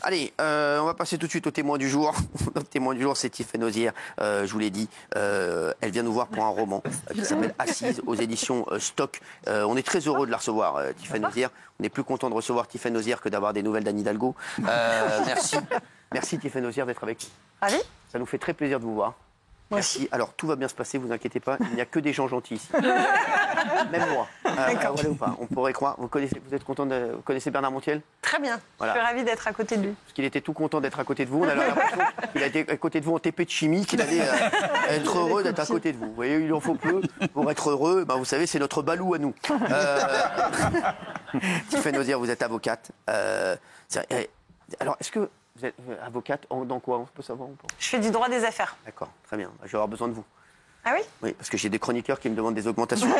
Allez, on va passer tout de suite au témoin du jour. Notre témoin du jour, c'est Tiffaine Auzière. Je vous l'ai dit, elle vient nous voir pour un roman qui s'appelle Assise aux éditions Stock. On est très heureux de la recevoir, Tiffaine Auzière. On est plus content de recevoir Tiffaine Auzière que d'avoir des nouvelles d'Anne Hidalgo. Merci. Merci Tiffaine Auzière d'être avec nous. Ravi. Ça nous fait très plaisir de vous voir. Merci. Alors, tout va bien se passer, vous inquiétez pas. Il n'y a que des gens gentils ici. Même moi. D'accord. Voilà ou pas. On pourrait croire. Vous êtes content vous connaissez Bernard Montiel? Très bien. Voilà. Je suis ravie d'être à côté de lui. Parce qu'il était tout content d'être à côté de vous. On a l'impression qu'il a été à côté de vous en TP de chimie, qu'il allait être heureux d'être à côté de vous. Vous voyez, il en faut peu pour être heureux. Ben, vous savez, c'est notre balou à nous. Tiffaine Auzière, vous êtes avocate. Alors, est-ce que vous êtes avocate dans quoi? On peut savoir? Je fais du droit des affaires. D'accord, très bien. Je vais avoir besoin de vous. Ah oui? Oui, parce que j'ai des chroniqueurs qui me demandent des augmentations.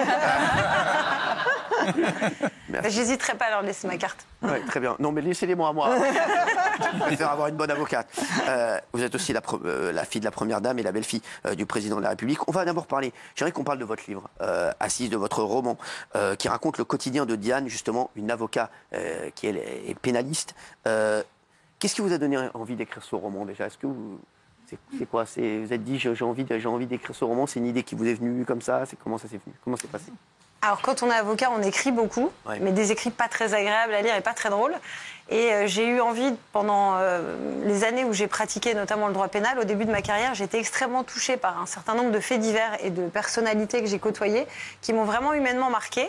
J'hésiterai pas à leur laisser ma carte. Oui, très bien. Non, mais laissez-les-moi à moi. Je préfère avoir une bonne avocate. Vous êtes aussi la fille de la première dame et la belle-fille du président de la République. On va d'abord parler, j'aimerais qu'on parle de votre livre, Assise, de votre roman, qui raconte le quotidien de Diane, justement, une avocate qui est pénaliste. Qu'est-ce qui vous a donné envie d'écrire ce roman, déjà? Est-ce que c'est quoi? Vous êtes dit, j'ai envie d'écrire ce roman, c'est une idée qui vous est venue comme ça? Comment ça s'est venu? Comment c'est passé? Alors, quand on est avocat, on écrit beaucoup, ouais, mais des écrits pas très agréables à lire et pas très drôles. Et j'ai eu envie, pendant les années où j'ai pratiqué notamment le droit pénal, au début de ma carrière, j'étais extrêmement touchée par un certain nombre de faits divers et de personnalités que j'ai côtoyées, qui m'ont vraiment humainement marquée.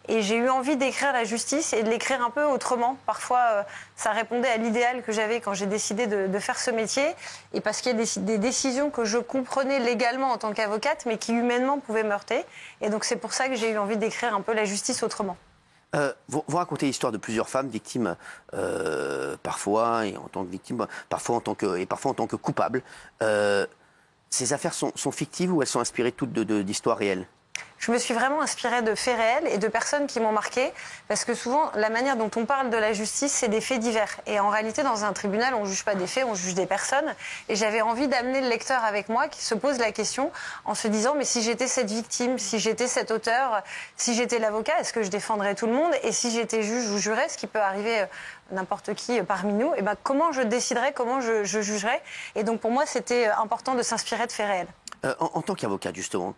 Et j'ai eu envie d'écrire la justice et de l'écrire un peu autrement. Parfois, ça répondait à l'idéal que j'avais quand j'ai décidé de faire ce métier. Et parce qu'il y a des décisions que je comprenais légalement en tant qu'avocate, mais qui humainement pouvaient me heurter. Et donc c'est pour ça que j'ai eu envie d'écrire un peu la justice autrement. Vous racontez l'histoire de plusieurs femmes victimes, parfois, et en tant que victimes, parfois en tant que coupables. Ces affaires sont fictives ou elles sont inspirées toutes d'histoires réelles? Je me suis vraiment inspirée de faits réels et de personnes qui m'ont marquée, parce que souvent, la manière dont on parle de la justice, c'est des faits divers. Et en réalité, dans un tribunal, on ne juge pas des faits, on juge des personnes. Et j'avais envie d'amener le lecteur avec moi qui se pose la question en se disant, mais si j'étais cette victime, si j'étais cet auteur, si j'étais l'avocat, est-ce que je défendrais tout le monde? Et si j'étais juge ou juré, ce qui peut arriver n'importe qui parmi nous, et ben, comment je déciderais, comment je jugerais? Et donc pour moi, c'était important de s'inspirer de faits réels. En tant qu'avocat, justement,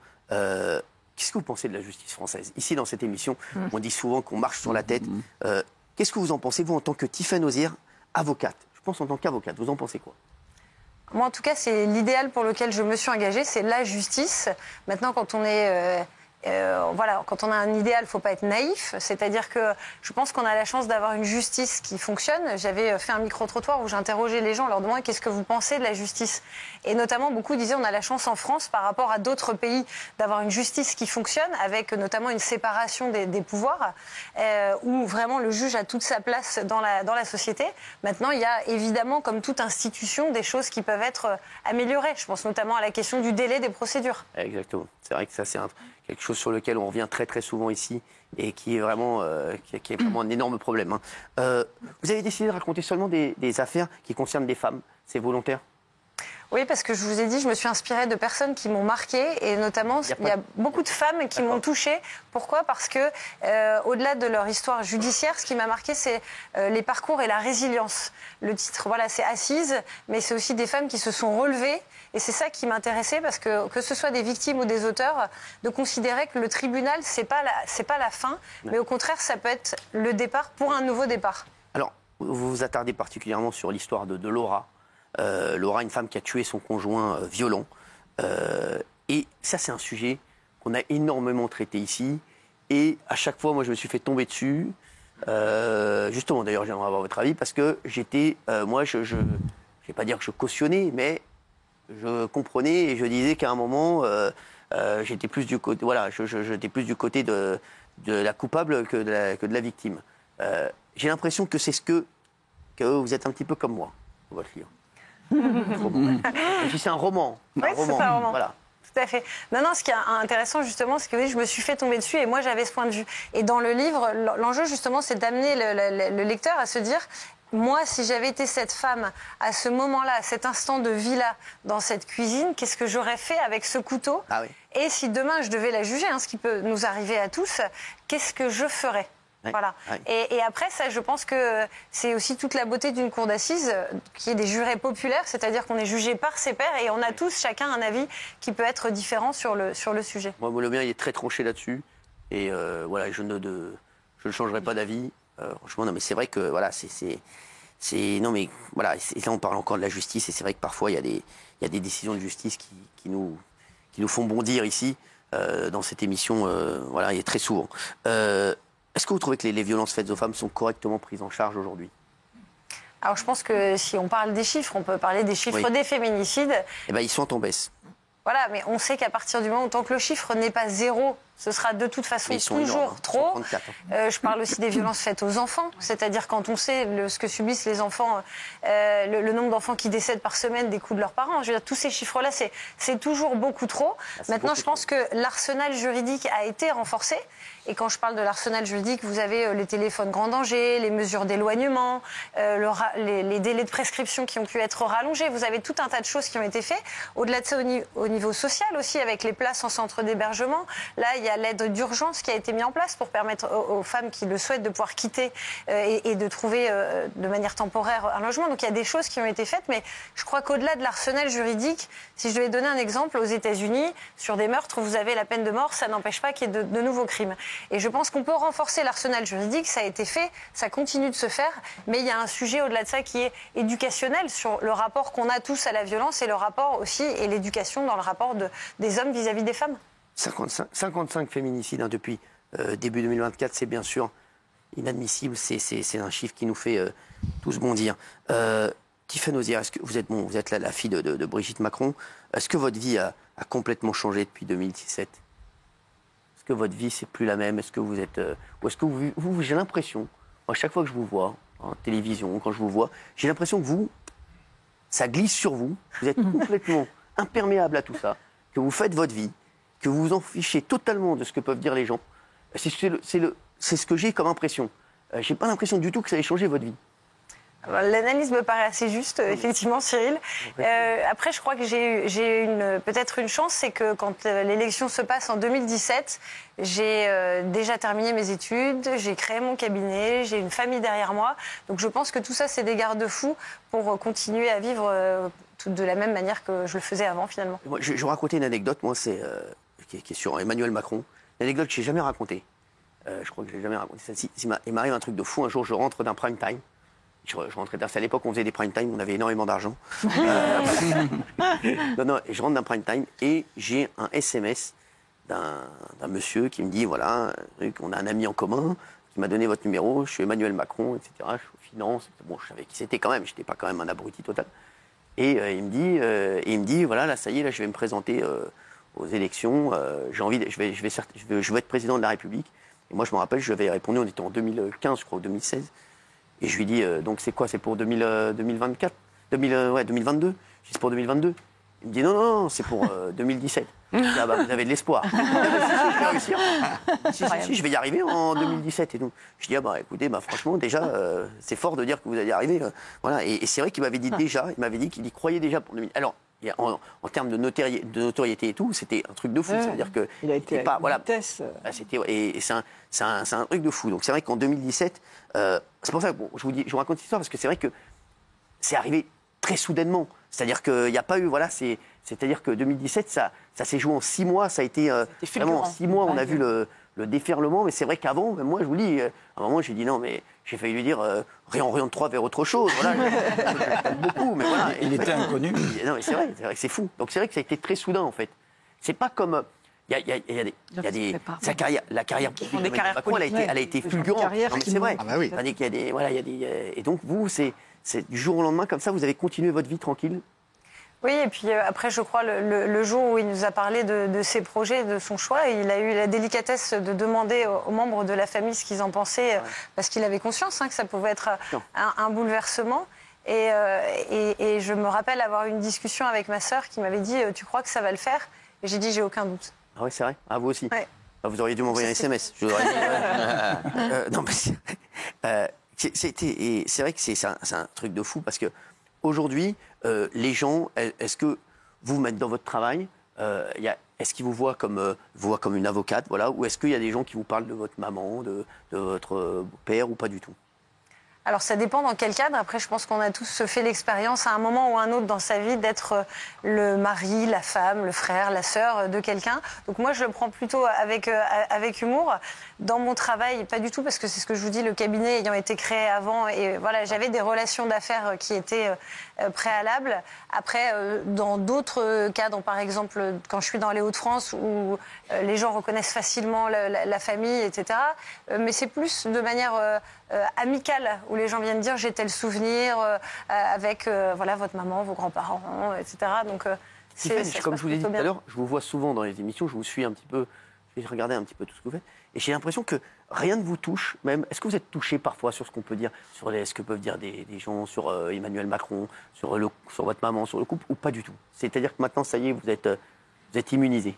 qu'est-ce que vous pensez de la justice française? Ici, dans cette émission, on dit souvent qu'on marche sur la tête. Qu'est-ce que vous en pensez, vous, en tant que Tiffaine Auzière, avocate? Je pense en tant qu'avocate, vous en pensez quoi? Moi, en tout cas, c'est l'idéal pour lequel je me suis engagée, c'est la justice. Maintenant, quand on est... quand on a un idéal, il ne faut pas être naïf. C'est-à-dire que je pense qu'on a la chance d'avoir une justice qui fonctionne. J'avais fait un micro-trottoir où j'interrogeais les gens en leur demandant qu'est-ce que vous pensez de la justice. Et notamment, beaucoup disaient on a la chance en France, par rapport à d'autres pays, d'avoir une justice qui fonctionne, avec notamment une séparation des pouvoirs, où vraiment le juge a toute sa place dans la société. Maintenant, il y a évidemment, comme toute institution, des choses qui peuvent être améliorées. Je pense notamment à la question du délai des procédures. Exactement. C'est vrai que ça, c'est quelque chose sur lequel on revient très très souvent ici et qui est vraiment, qui est vraiment un énorme problème. Vous avez décidé de raconter seulement des affaires qui concernent des femmes. C'est volontaire? Oui, parce que je vous ai dit, je me suis inspirée de personnes qui m'ont marquée et notamment, il y a beaucoup de femmes qui m'ont touchée. Pourquoi? Parce que, au-delà de leur histoire judiciaire, ce qui m'a marquée, c'est les parcours et la résilience. Le titre, voilà, c'est Assise, mais c'est aussi des femmes qui se sont relevées. Et c'est ça qui m'intéressait, parce que ce soit des victimes ou des auteurs, de considérer que le tribunal, c'est pas la fin, mais au contraire, ça peut être le départ pour un nouveau départ. Alors, vous vous attardez particulièrement sur l'histoire de Laura. Laura, une femme qui a tué son conjoint violent. Et ça, c'est un sujet qu'on a énormément traité ici. Et à chaque fois, moi, je me suis fait tomber dessus. Justement, d'ailleurs, j'aimerais avoir votre avis, parce que j'étais... moi, je ne vais pas dire que je cautionnais, mais je comprenais et je disais qu'à un moment, j'étais plus du côté... Voilà, j'étais plus du côté de la coupable que de la victime. J'ai l'impression que c'est que vous êtes un petit peu comme moi, dans votre livre. C'est un roman. Oui, c'est un roman. Voilà. Tout à fait. Non, ce qui est intéressant, justement, c'est que oui, je me suis fait tomber dessus et moi, j'avais ce point de vue. Et dans le livre, l'enjeu, justement, c'est d'amener le lecteur à se dire, moi, si j'avais été cette femme à ce moment-là, à cet instant de vie-là, dans cette cuisine, qu'est-ce que j'aurais fait avec ce couteau? Et si demain, je devais la juger, ce qui peut nous arriver à tous, qu'est-ce que je ferais? Ouais, Voilà. ouais. Et après, ça, je pense que c'est aussi toute la beauté d'une cour d'assises, qui est des jurés populaires, c'est-à-dire qu'on est jugé par ses pairs et on a tous chacun un avis qui peut être différent sur le sujet. Moi, le mien, il est très tranché là-dessus. Et voilà, je ne changerai pas d'avis. Franchement, non, mais c'est vrai que voilà, non, mais voilà, là, on parle encore de la justice, et c'est vrai que parfois, il y a des décisions de justice qui nous font bondir ici, dans cette émission, voilà, et très souvent. Est-ce que vous trouvez que les violences faites aux femmes sont correctement prises en charge aujourd'hui? Alors je pense que si on parle des chiffres, on peut parler des chiffres des féminicides. Eh ben, ils sont en baisse. Voilà, mais on sait qu'à partir du moment où tant que le chiffre n'est pas zéro, ce sera de toute façon toujours trop. 134, Je parle aussi des violences faites aux enfants, c'est-à-dire quand on sait ce que subissent les enfants, le nombre d'enfants qui décèdent par semaine des coups de leurs parents. Je veux dire, tous ces chiffres-là, c'est toujours beaucoup trop. Maintenant, je pense que l'arsenal juridique a été renforcé. Et quand je parle de l'arsenal juridique, vous avez les téléphones grand danger, les mesures d'éloignement, les délais de prescription qui ont pu être rallongés. Vous avez tout un tas de choses qui ont été faites. Au-delà de ça, au niveau social aussi, avec les places en centre d'hébergement, là, il y a l'aide d'urgence qui a été mise en place pour permettre aux femmes qui le souhaitent de pouvoir quitter et de trouver de manière temporaire un logement. Donc il y a des choses qui ont été faites, mais je crois qu'au-delà de l'arsenal juridique, si je devais donner un exemple, aux États-Unis, sur des meurtres, vous avez la peine de mort, ça n'empêche pas qu'il y ait de nouveaux crimes. Et je pense qu'on peut renforcer l'arsenal juridique, ça a été fait, ça continue de se faire, mais il y a un sujet au-delà de ça qui est éducationnel sur le rapport qu'on a tous à la violence et le rapport aussi, et l'éducation dans le rapport des hommes vis-à-vis des femmes. 55 féminicides depuis début 2024, c'est bien sûr inadmissible, c'est un chiffre qui nous fait tous bondir. Tiffany Ozière, est-ce que vous êtes la fille de Brigitte Macron, est-ce que votre vie a complètement changé depuis 2017? Est-ce que votre vie, c'est plus la même? Est-ce que vous êtes... ou est-ce que vous j'ai l'impression, à chaque fois que je vous vois, en télévision, quand je vous vois, j'ai l'impression que ça glisse sur vous, vous êtes complètement imperméable à tout ça, que vous faites votre vie, que vous vous en fichez totalement de ce que peuvent dire les gens. C'est ce que j'ai comme impression. J'ai pas l'impression du tout que ça ait changé votre vie. L'analyse me paraît assez juste, effectivement, Cyril. Après, je crois que j'ai peut-être une chance, c'est que quand l'élection se passe en 2017, j'ai déjà terminé mes études, j'ai créé mon cabinet, j'ai une famille derrière moi. Donc je pense que tout ça, c'est des garde-fous pour continuer à vivre de la même manière que je le faisais avant, finalement. Moi, je vais vous raconter une anecdote, moi, qui est sur Emmanuel Macron. Une anecdote que je n'ai jamais racontée. Je crois que je n'ai jamais raconté ça. Il m'arrive un truc de fou. Un jour, je rentre d'un prime time. Je rentrais, à l'époque, on faisait des prime time, on avait énormément d'argent. Et je rentre d'un prime time et j'ai un SMS d'un monsieur qui me dit, voilà, on a un ami en commun qui m'a donné votre numéro, je suis Emmanuel Macron, etc. Je suis aux finances. Bon, je savais qui c'était quand même, je n'étais pas quand même un abruti total. Et il me dit, voilà, là, ça y est, là, je vais me présenter aux élections. Je veux être président de la République. Et moi, je me rappelle, je lui avais répondu, on était en 2015, je crois, ou 2016. Et je lui dis, donc c'est quoi? C'est pour 2024 2022? Je dis, c'est pour 2022. Il me dit, non, c'est pour 2017. Je dis, ah bah, vous avez de l'espoir. Je vais réussir. Si, je vais y arriver en 2017 et tout. Je dis, ah bah écoutez, franchement, déjà, c'est fort de dire que vous allez y arriver. Voilà. Et c'est vrai qu'il m'avait dit qu'il y croyait déjà pour 2017. Alors, en termes de notoriété et tout, c'était un truc de fou. C'est-à-dire que il a été pas, voilà, vitesse. et c'est un truc de fou. Donc c'est vrai qu'en 2017, c'est pour ça que je vous raconte cette histoire parce que c'est vrai que c'est arrivé très soudainement. C'est-à-dire qu'il n'y a pas eu, voilà, c'est-à-dire que 2017, ça s'est joué en 6 mois. Ça a été vraiment en 6 mois, on a vu le déferlement. Mais c'est vrai qu'avant, moi, je vous dis, à un moment, j'ai dit non, mais j'ai failli lui dire réoriente 3 vers autre chose. Voilà, j'aime beaucoup, mais voilà. Il était inconnu. Non, mais c'est vrai que c'est fou. Donc c'est vrai que ça a été très soudain, en fait. C'est pas comme. Il y a des la carrière politique. Macron, elle a été fulgurante. C'est vrai. Ah bah oui. Tandis qu'il y a des, voilà, il y a des, et donc vous, c'est du jour au lendemain comme ça, vous avez continué votre vie tranquille. Oui, et puis après, je crois, le jour où il nous a parlé de ses projets, de son choix, il a eu la délicatesse de demander aux membres de la famille ce qu'ils en pensaient, parce qu'il avait conscience que ça pouvait être un bouleversement. Et je me rappelle avoir eu une discussion avec ma sœur qui m'avait dit « Tu crois que ça va le faire ?» Et j'ai dit « J'ai aucun doute ». Ah oui, c'est vrai. Ah, vous aussi. Ouais. Vous auriez dû m'envoyer un SMS. Je vous aurais dit, non, mais c'est vrai que c'est un truc de fou parce que aujourd'hui, les gens, est-ce que vous mettre dans votre travail, est-ce qu'ils vous voient comme une avocate, voilà, ou est-ce qu'il y a des gens qui vous parlent de votre maman, de votre père, ou pas du tout? Alors ça dépend dans quel cadre. Après, je pense qu'on a tous fait l'expérience à un moment ou un autre dans sa vie d'être le mari, la femme, le frère, la sœur de quelqu'un. Donc moi, je le prends plutôt avec humour. Dans mon travail, pas du tout, parce que c'est ce que je vous dis, le cabinet ayant été créé avant, et voilà, j'avais des relations d'affaires qui étaient préalables. Après, dans d'autres cadres, par exemple, quand je suis dans les Hauts-de-France, où les gens reconnaissent facilement la famille, etc. Mais c'est plus de manière amicale, où les gens viennent dire j'ai tel souvenir avec voilà, votre maman, vos grands-parents, etc. Donc, comme je vous l'ai dit tout à l'heure, je vous vois souvent dans les émissions, je vous suis un petit peu, j'ai regardé un petit peu tout ce que vous faites, et j'ai l'impression que rien ne vous touche, même. Est-ce que vous êtes touché parfois sur ce qu'on peut dire, sur ce que peuvent dire des gens sur Emmanuel Macron, sur votre maman, sur le couple, ou pas du tout? C'est-à-dire que maintenant, ça y est, vous êtes immunisé?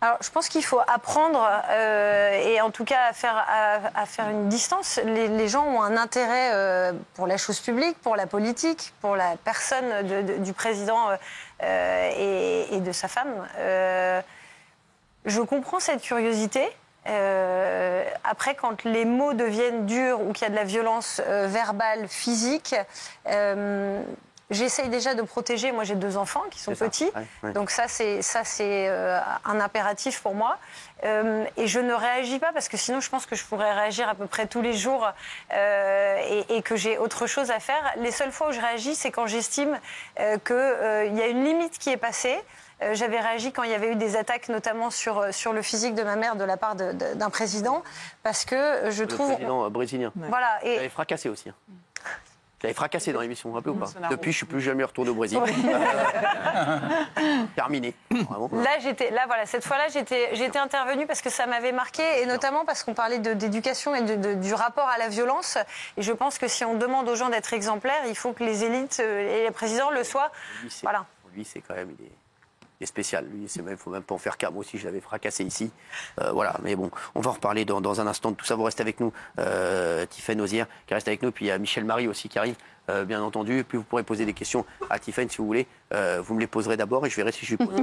Alors, je pense qu'il faut apprendre et en tout cas à faire une distance. Les gens ont un intérêt pour la chose publique, pour la politique, pour la personne du président et de sa femme. Je comprends cette curiosité. Après, quand les mots deviennent durs ou qu'il y a de la violence verbale, physique, j'essaye déjà de protéger. Moi, j'ai 2 enfants qui sont petits, ouais. Donc ça c'est un impératif pour moi. Et je ne réagis pas parce que sinon, je pense que je pourrais réagir à peu près tous les jours et que j'ai autre chose à faire. Les seules fois où je réagis, c'est quand j'estime qu'il y a une limite qui est passée. J'avais réagi quand il y avait eu des attaques, notamment sur le physique de ma mère de la part d'un président, parce que je trouve... Le président brésilien. Ouais. Voilà. Et... J'avais fracassé aussi. J'avais fracassé dans l'émission, vous vous rappelez ou pas? Depuis, je ne suis plus jamais retourné au Brésil. Terminé. Vraiment. Voilà, cette fois-là, j'étais intervenue parce que ça m'avait marqué, et notamment parce qu'on parlait d'éducation et du rapport à la violence. Et je pense que si on demande aux gens d'être exemplaires, il faut que les élites et les présidents le soient. Voilà. Lui, c'est quand même... Il est spécial, lui, il ne faut même pas en faire cas. Moi aussi, je l'avais fracassé ici. Voilà, mais bon, on va en reparler dans un instant de tout ça. Vous restez avec nous, Tiffaine Ozière qui reste avec nous, puis il y a Michel Marie aussi qui arrive, bien entendu. Puis vous pourrez poser des questions à Tiffaine si vous voulez. Vous me les poserez d'abord et je verrai si je lui pose.